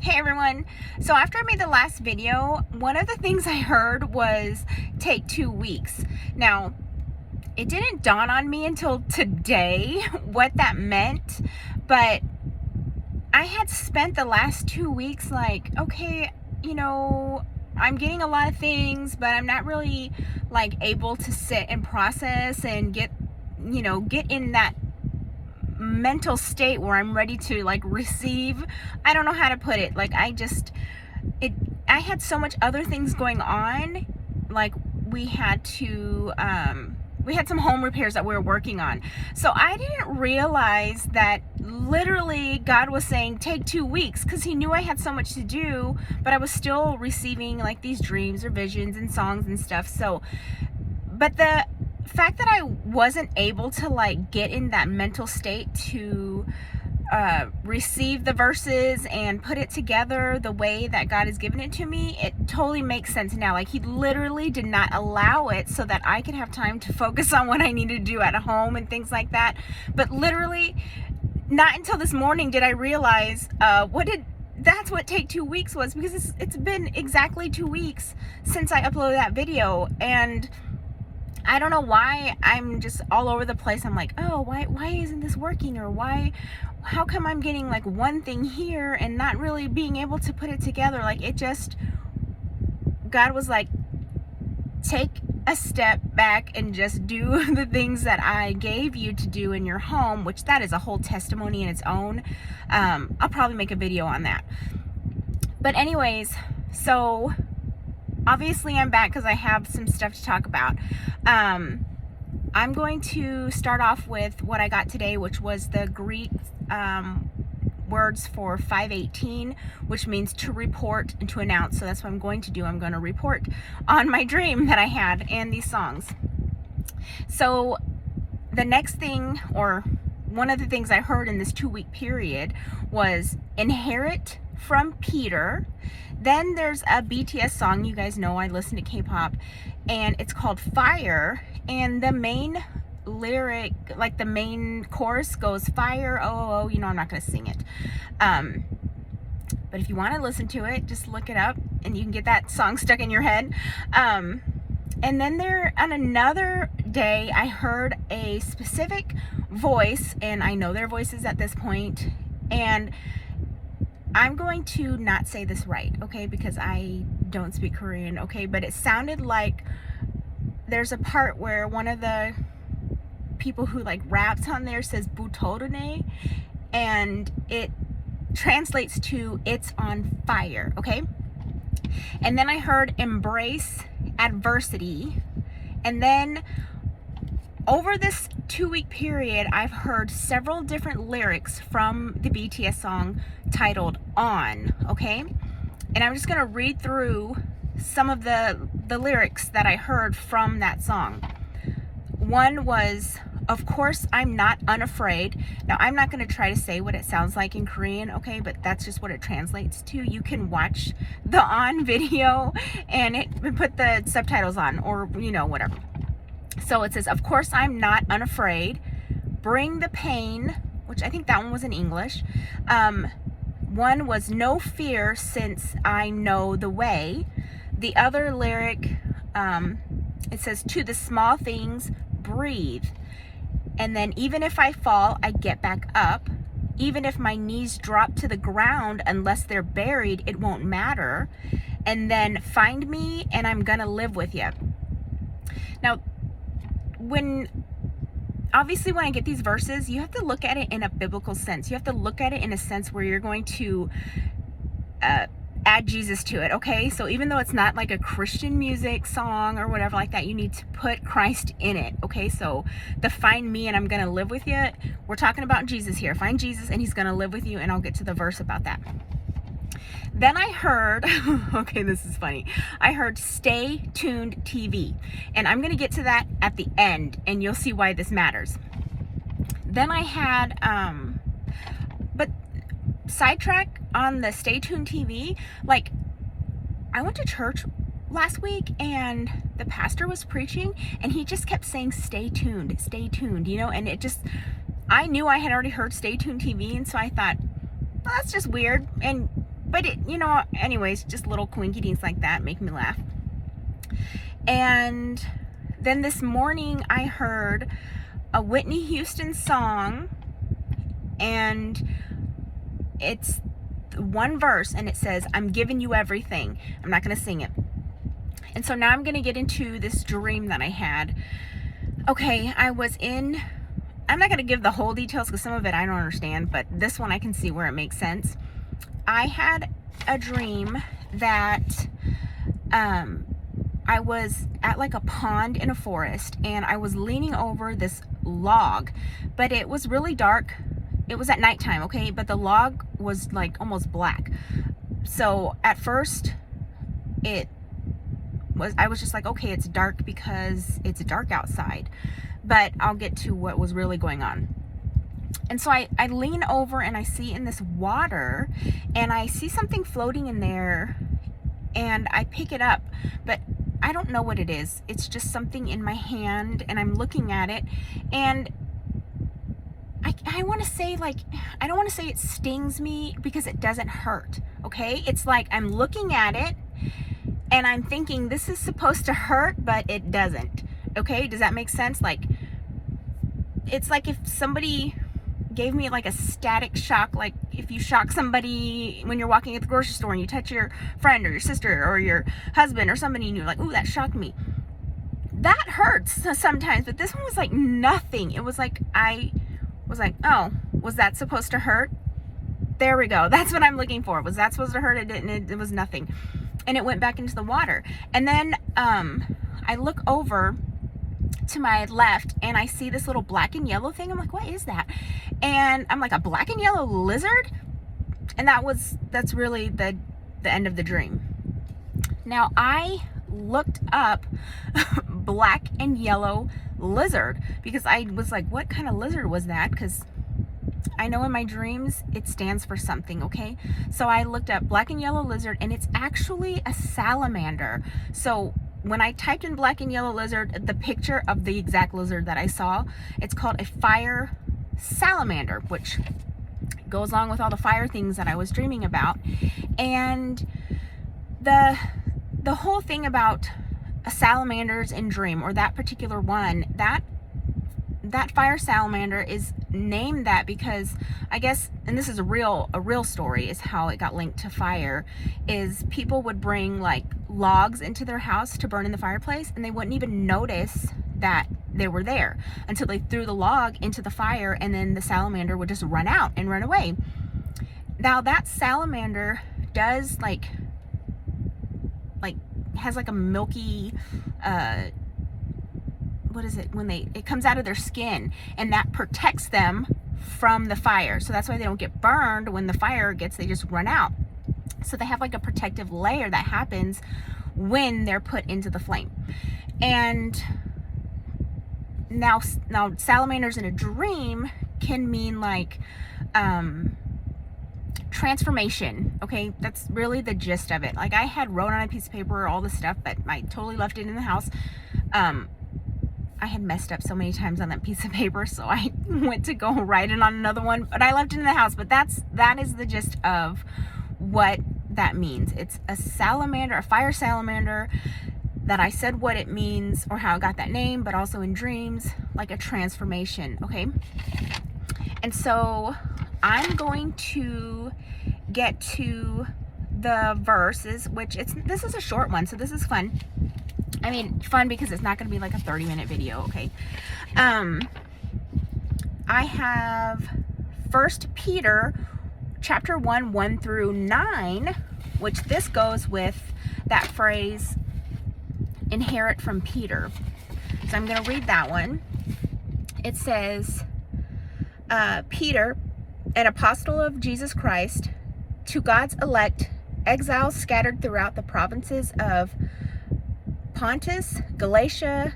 Hey everyone. So after I made the last video, one of the things I heard was take 2 weeks. Now, it didn't dawn on me until today what that meant, but I had spent the last 2 weeks like, okay, I'm getting a lot of things, but I'm not really like able to sit and process and get in that mental state where I'm ready to like receive. I don't know how to put it. Like I had so much other things going on. Like we had some home repairs that we were working on. So I didn't realize that literally God was saying take 2 weeks because he knew I had so much to do, but I was still receiving like these dreams or visions and songs and stuff. So, but the fact that I wasn't able to like get in that mental state to receive the verses and put it together the way that God has given it to me, it totally makes sense now. Like he literally did not allow it so that I could have time to focus on what I needed to do at home and things like that. But literally not until this morning did I realize that's what take 2 weeks was, because it's been exactly 2 weeks since I uploaded that video, and I don't know why I'm just all over the place. I'm like, oh, why isn't this working? Or how come I'm getting like one thing here and not really being able to put it together? Like God was like, take a step back and just do the things that I gave you to do in your home, which that is a whole testimony in its own. I'll probably make a video on that. But anyways, so obviously I'm back because I have some stuff to talk about. I'm going to start off with what I got today, which was the Greek words for 518, which means to report and to announce. So that's what I'm going to do. I'm going to report on my dream that I had and these songs. So the next thing, or one of the things I heard in this 2-week period, was inherit from Peter. Then there's a BTS song. You guys know I listen to K-pop, and it's called Fire, and the main lyric, like the main chorus, goes fire, oh, oh, oh. I'm not going to sing it, but if you want to listen to it, just look it up and you can get that song stuck in your head. And then on another day I heard a specific voice, and I know their voices at this point, and I'm going to not say this right, okay, because I don't speak Korean, okay, but it sounded like there's a part where one of the people who like raps on there says "Butodone," and it translates to "it's on fire," okay? And then I heard embrace adversity, and then over this 2-week period, I've heard several different lyrics from the BTS song titled On, okay? And I'm just gonna read through some of the lyrics that I heard from that song. One was, of course, I'm not unafraid. Now, I'm not gonna try to say what it sounds like in Korean, okay? But that's just what it translates to. You can watch the On video and put the subtitles on, or, whatever. So it says, of course, I'm not unafraid. Bring the pain, which I think that one was in English. One was no fear since I know the way. The other lyric, it says, to the small things, breathe. And then even if I fall, I get back up. Even if my knees drop to the ground, unless they're buried, it won't matter. And then find me and I'm gonna live with you. Now, obviously when I get these verses, you have to look at it in a biblical sense. You have to look at it in a sense where you're going to add Jesus to it, okay? So even though it's not like a Christian music song or whatever like that, you need to put Christ in it, okay? So the find me and I'm gonna live with you, we're talking about Jesus here. Find Jesus and he's gonna live with you, and I'll get to the verse about that. Then I heard, okay, this is funny. I heard Stay Tuned TV, and I'm going to get to that at the end, and you'll see why this matters. Then I had, but sidetrack on the Stay Tuned TV, like, I went to church last week, and the pastor was preaching, and he just kept saying, stay tuned, and it just, I knew I had already heard Stay Tuned TV, and so I thought, well, that's just weird, and But it, anyways, just little quinky-dinks like that make me laugh. And then this morning I heard a Whitney Houston song, and it's one verse, and it says, "I'm giving you everything." I'm not going to sing it. And so now I'm going to get into this dream that I had. Okay, I'm not going to give the whole details because some of it I don't understand, but this one I can see where it makes sense. I had a dream that I was at like a pond in a forest, and I was leaning over this log, but it was really dark. It was at nighttime, okay? But the log was like almost black. So at first I was just like, okay, it's dark because it's dark outside. But I'll get to what was really going on. And so I lean over and I see in this water, and I see something floating in there, and I pick it up, but I don't know what it is. It's just something in my hand, and I'm looking at it, and I want to say, like, I don't want to say it stings me because it doesn't hurt, okay? It's like I'm looking at it and I'm thinking this is supposed to hurt, but it doesn't, okay? Does that make sense? Like, it's like if somebody gave me like a static shock, like if you shock somebody when you're walking at the grocery store and you touch your friend or your sister or your husband or somebody and you're like, ooh, that shocked me. That hurts sometimes, but this one was like nothing. It was like, I was like, oh, was that supposed to hurt? There we go. That's what I'm looking for. Was that supposed to hurt? It didn't. It was nothing. And it went back into the water. And then I look over to my left and I see this little black and yellow thing. I'm like, what is that? And I'm like, a black and yellow lizard? And that's really the end of the dream. Now I looked up black and yellow lizard because I was like, what kind of lizard was that? Because I know in my dreams it stands for something, okay? So I looked up black and yellow lizard, and it's actually a salamander. So when I typed in black and yellow lizard, the picture of the exact lizard that I saw, it's called a fire salamander, which goes along with all the fire things that I was dreaming about. And the whole thing about salamanders in dream, or that particular one, that fire salamander is named that because I guess, and this is a real story, is how it got linked to fire, is people would bring like logs into their house to burn in the fireplace, and they wouldn't even notice that they were there until they threw the log into the fire, and then the salamander would just run out and run away. Now that salamander does like has like a milky what is it, when it comes out of their skin, and that protects them from the fire. So that's why they don't get burned when the fire gets, they just run out. So they have like a protective layer that happens when they're put into the flame. And now salamanders in a dream can mean like transformation, okay? That's really the gist of it. Like I had wrote on a piece of paper all this stuff, but I totally left it in the house. I had messed up so many times on that piece of paper, so I went to go write it on another one, but I left it in the house. But that is the gist of what that means. It's a salamander, a fire salamander, that I said what it means or how it got that name, but also in dreams, like a transformation, okay? And so I'm going to get to the verses, which this is a short one, so this is fun. I mean, fun because it's not going to be like a 30-minute video, okay? I have 1 Peter chapter 1, 1 through 9, which this goes with that phrase, inherit from Peter. So I'm going to read that one. It says, Peter, an apostle of Jesus Christ, to God's elect, exiles scattered throughout the provinces of Pontus, Galatia,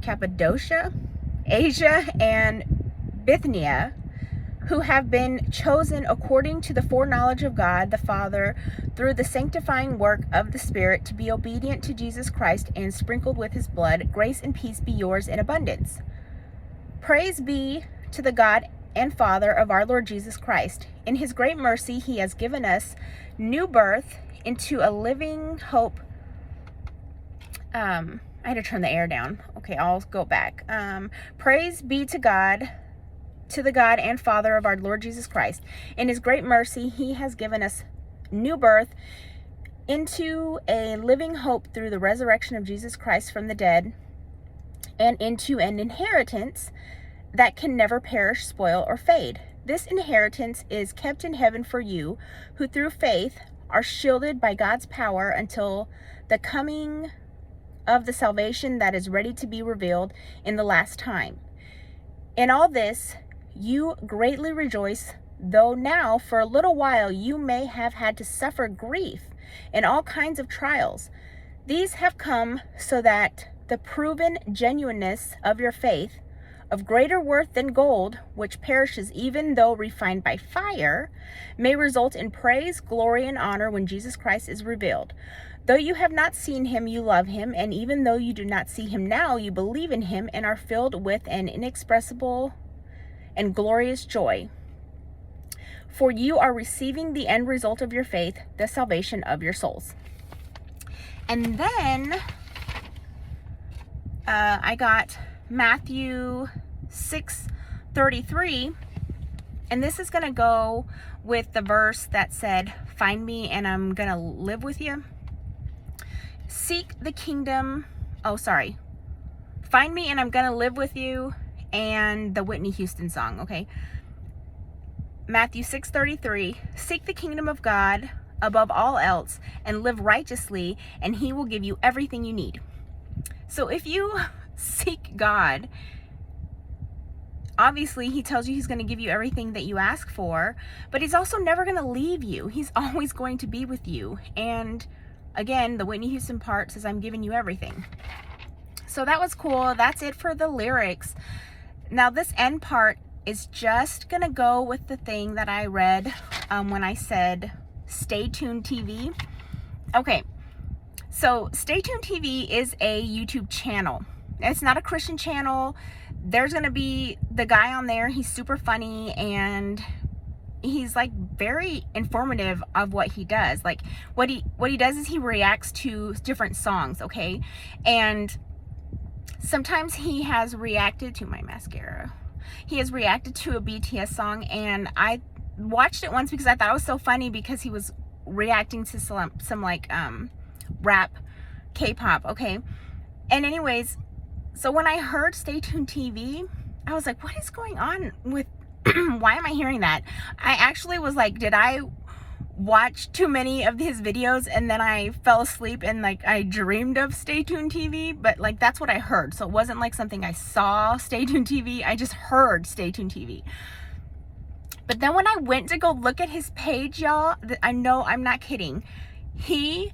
Cappadocia, Asia, and Bithynia, who have been chosen according to the foreknowledge of God the Father through the sanctifying work of the Spirit to be obedient to Jesus Christ and sprinkled with his blood. Grace and peace be yours in abundance. Praise be to the God and Father of our Lord Jesus Christ. In his great mercy, he has given us new birth into a living hope. I had to turn the air down. Okay, I'll go back. Praise be to God, to the God and Father of our Lord Jesus Christ. In his great mercy, he has given us new birth into a living hope through the resurrection of Jesus Christ from the dead, and into an inheritance that can never perish, spoil, or fade. This inheritance is kept in heaven for you, who through faith are shielded by God's power until the coming of the salvation that is ready to be revealed in the last time. In all this, you greatly rejoice, though now for a little while you may have had to suffer grief in all kinds of trials. These have come so that the proven genuineness of your faith, of greater worth than gold, which perishes even though refined by fire, may result in praise, glory, and honor when Jesus Christ is revealed. Though you have not seen him, you love him, and even though you do not see him now, you believe in him and are filled with an inexpressible and glorious joy. For you are receiving the end result of your faith, the salvation of your souls. And then I got Matthew 6:33, and this is going to go with the verse that said, find me and I'm going to live with you. Seek the kingdom. Find me and I'm going to live with you, and the Whitney Houston song, okay? Matthew 6:33, seek the kingdom of God above all else and live righteously, and he will give you everything you need. So if you seek God, obviously he tells you he's going to give you everything that you ask for, but he's also never going to leave you. He's always going to be with you. And again, the Whitney Houston part says, I'm giving you everything. So that was cool. That's it for the lyrics. Now this end part is just going to go with the thing that I read when I said Stay Tuned TV. Okay, so Stay Tuned TV is a YouTube channel. It's not a Christian channel. There's going to be the guy on there. He's super funny, and he's like very informative of what he does. Like what he does is he reacts to different songs, okay? And sometimes he has reacted to my mascara. He has reacted to a BTS song, and I watched it once because I thought it was so funny because he was reacting to some like rap K-pop, okay? And anyways, so when I heard Stay Tuned TV, I was like, what is going on with why am I hearing that? I actually was like, did I watch too many of his videos and then I fell asleep and like I dreamed of Stay Tuned TV? But like that's what I heard. So it wasn't like something I saw Stay Tuned TV. I just heard Stay Tuned TV. But then when I went to go look at his page, y'all, I know I'm not kidding. He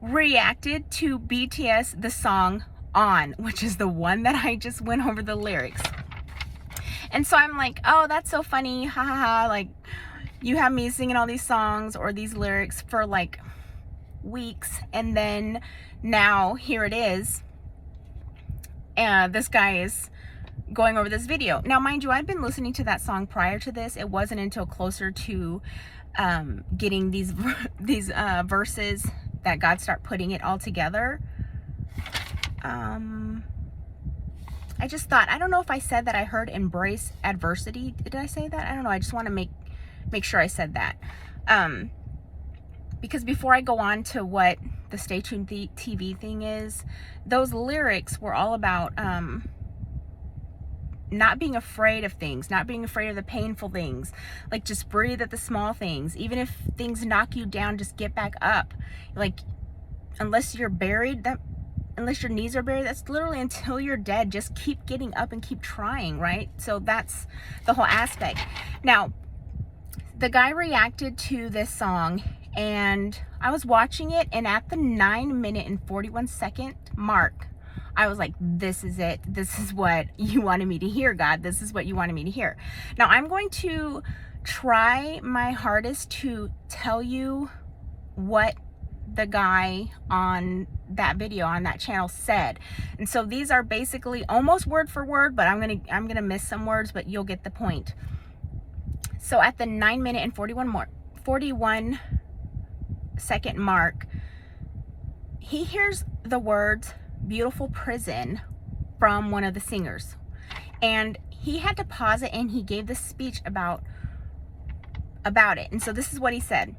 reacted to BTS, the song On, which is the one that I just went over the lyrics. And so I'm like, oh, that's so funny. Ha ha ha. Like, you have me singing all these songs or these lyrics for like weeks, and then now here it is. And this guy is going over this video. Now, mind you, I'd been listening to that song prior to this. It wasn't until closer to getting these verses that God started putting it all together. I just thought, I don't know if I said that I heard embrace adversity. Did I say that? I don't know. I just want to make sure I said that. Because before I go on to what the Stay Tuned TV thing is, those lyrics were all about not being afraid of things, not being afraid of the painful things. Like, just breathe at the small things. Even if things knock you down, just get back up. Like, unless you're buried, unless your knees are buried, that's literally until you're dead. Just keep getting up and keep trying, right? So that's the whole aspect. Now, the guy reacted to this song, and I was watching it, and at the 9-minute and 41-second mark, I was like, this is it. This is what you wanted me to hear, God. This is what you wanted me to hear. Now, I'm going to try my hardest to tell you what the guy on that video on that channel said. And so these are basically almost word for word, but I'm gonna miss some words, but you'll get the point. So at the 9 minute and 41 second mark, he hears the words "beautiful prison" from one of the singers. And he had to pause it, and he gave this speech about it. And so this is what he said.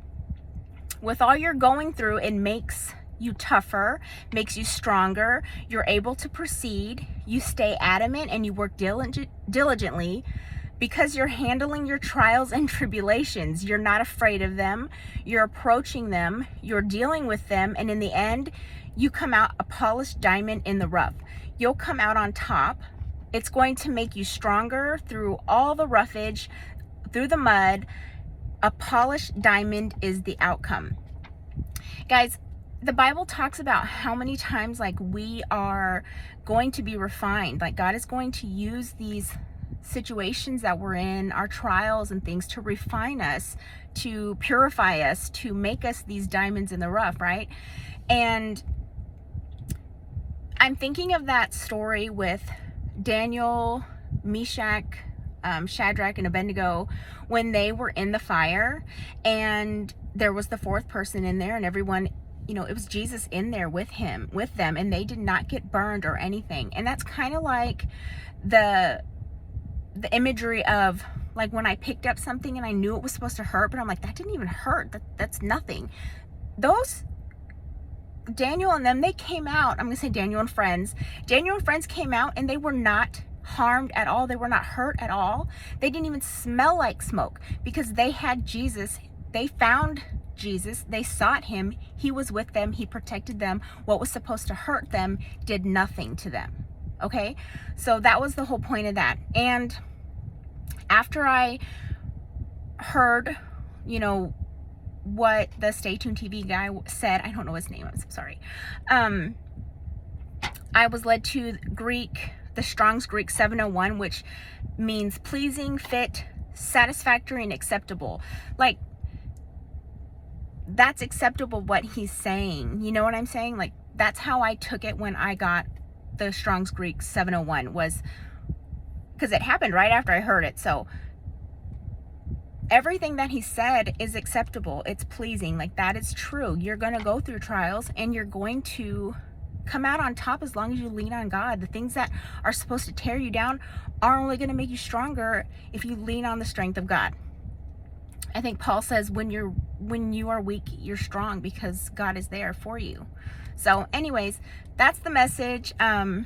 With all you're going through, it makes you tougher, makes you stronger. You're able to proceed. You stay adamant and you work diligently because you're handling your trials and tribulations. You're not afraid of them. You're approaching them. You're dealing with them. And in the end, you come out a polished diamond in the rough. You'll come out on top. It's going to make you stronger through all the roughage, through the mud. A polished diamond is the outcome. Guys, the Bible talks about how many times like we are going to be refined. Like God is going to use these situations that we're in, our trials and things, to refine us, to purify us, to make us these diamonds in the rough, right? And I'm thinking of that story with Daniel, Meshach, Shadrach, and Abednego when they were in the fire, and there was the fourth person in there, and everyone, it was Jesus in there with them, and they did not get burned or anything. And that's kind of like the imagery of like when I picked up something and I knew it was supposed to hurt, but I'm like, that didn't even hurt. That's nothing. Those Daniel and them, they came out. I'm gonna say Daniel and friends came out, and they were not harmed at all. They were not hurt at all. They didn't even smell like smoke because they had Jesus. They found Jesus. They sought him. He was with them. He protected them. What was supposed to hurt them did nothing to them. Okay, so that was the whole point of that. And after I heard, what the Stay Tuned TV guy said, I don't know his name, I'm so sorry. I was led to the Strong's Greek 701, which means pleasing, fit, satisfactory, and acceptable. Like, that's acceptable what he's saying. You know what I'm saying? Like, that's how I took it when I got the Strong's Greek 701, was because it happened right after I heard it. So everything that he said is acceptable. It's pleasing. Like, that is true. You're going to go through trials, and you're going to come out on top as long as you lean on God. The things that are supposed to tear you down are only going to make you stronger if you lean on the strength of God. I think Paul says when you are weak, you're strong because God is there for you. So anyways, that's the message. I'll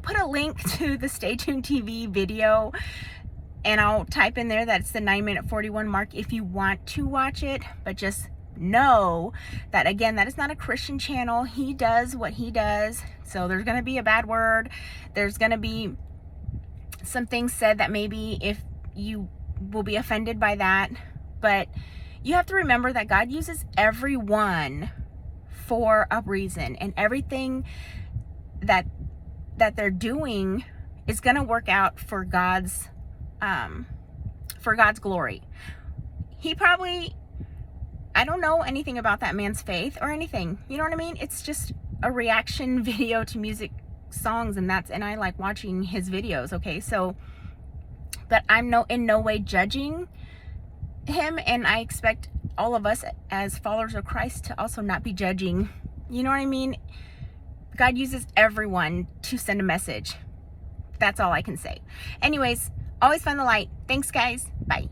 put a link to the Stay Tuned TV video, and I'll type in there that it's the 9 minute 41 mark if you want to watch it. But just know that, again, that is not a Christian channel. He does what he does. So there's going to be a bad word. There's going to be some things said that maybe if you will be offended by that. But you have to remember that God uses everyone for a reason, and everything that they're doing is going to work out for God's glory. He probably, I don't know anything about that man's faith or anything. You know what I mean? It's just a reaction video to music songs, and I like watching his videos. Okay, so, but I'm in no way judging him, and I expect all of us as followers of Christ to also not be judging. You know what I mean? God uses everyone to send a message. That's all I can say. Anyways, always find the light. Thanks, guys. Bye.